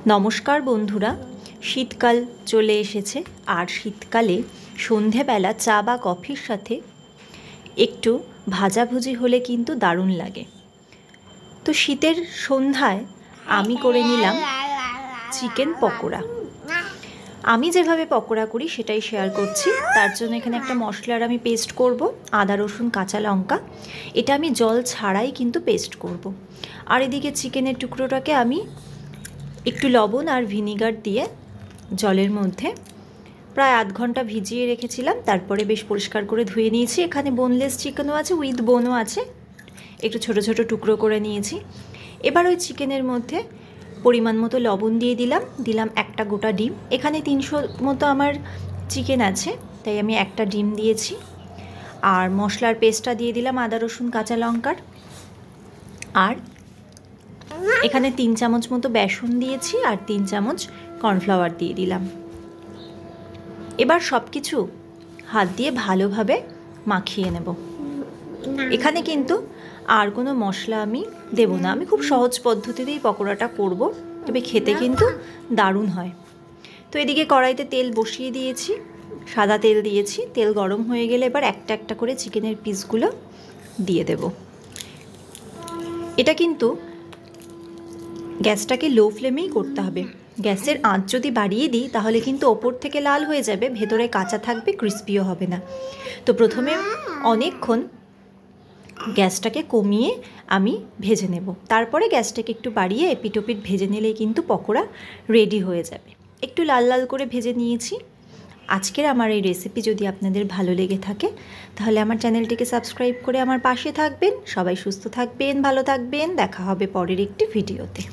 নমস্কার বন্ধুরা, শীতকাল চলে এসেছে আর শীতকালে সন্ধেবেলা চা বা কফির সাথে একটু ভাজাভুজি হলে কিন্তু দারুণ লাগে। তো শীতের সন্ধ্যায় আমি করে নিলাম চিকেন পকোড়া। আমি যেভাবে পকোড়া করি সেটাই শেয়ার করছি। তার জন্য এখানে একটা মশলার আমি পেস্ট করব, আদা রসুন কাঁচা লঙ্কা। এটা আমি জল ছাড়াই কিন্তু পেস্ট করব। আর এদিকে চিকেনের টুকরোটাকে আমি একটু লবণ আর ভিনিগার দিয়ে জলের মধ্যে প্রায় আধ ঘন্টা ভিজিয়ে রেখেছিলাম। তারপরে বেশ পরিষ্কার করে ধুয়ে নিয়েছি। এখানে বোনলেস চিকেনও আছে, উইথ বোনও আছে, একটু ছোট ছোট টুকরো করে নিয়েছি। এবার ওই চিকেনের মধ্যে পরিমাণ মতো লবণ দিয়ে দিলাম একটা গোটা ডিম। এখানে 300 মতো আমার চিকেন আছে, তাই আমি একটা ডিম দিয়েছি। আর মশলার পেস্টটা দিয়ে দিলাম আদা রসুন কাঁচা লঙ্কার। আর এখানে 3 চামচ মতো বেসন দিয়েছি আর 3 চামচ কর্নফ্লাওয়ার দিয়ে দিলাম। এবার সব কিছু হাত দিয়ে ভালোভাবে মাখিয়ে নেব। এখানে কিন্তু আর কোনো মশলা আমি দেব না। আমি খুব সহজ পদ্ধতিতেই পকোড়াটা করব, তবে খেতে কিন্তু দারুণ হয়। তো এদিকে কড়াইতে তেল বসিয়ে দিয়েছি, সাদা তেল দিয়েছি। তেল গরম হয়ে গেলে এবার একটা একটা করে চিকেনের পিসগুলো দিয়ে দেব। এটা কিন্তু গ্যাসটাকে লো ফ্লেমেই করতে হবে। গ্যাসের আঁচ যদি বাড়িয়ে দিই তাহলে কিন্তু ওপর থেকে লাল হয়ে যাবে, ভেতরে কাঁচা থাকবে, ক্রিস্পিও হবে না। তো প্রথমে অনেকক্ষণ গ্যাসটাকে কমিয়ে আমি ভেজে নেব। তারপরে গ্যাসটাকে একটু বাড়িয়ে এপিটোপিট ভেজে নিলেই কিন্তু পকোড়া রেডি হয়ে যাবে। একটু লাল লাল করে ভেজে নিয়েছি। আজকের আমার এই রেসিপি যদি আপনাদের ভালো লেগে থাকে তাহলে আমার চ্যানেলটিকে সাবস্ক্রাইব করে আমার পাশে থাকবেন। সবাই সুস্থ থাকবেন, ভালো থাকবেন। দেখা হবে পরের একটি ভিডিওতে।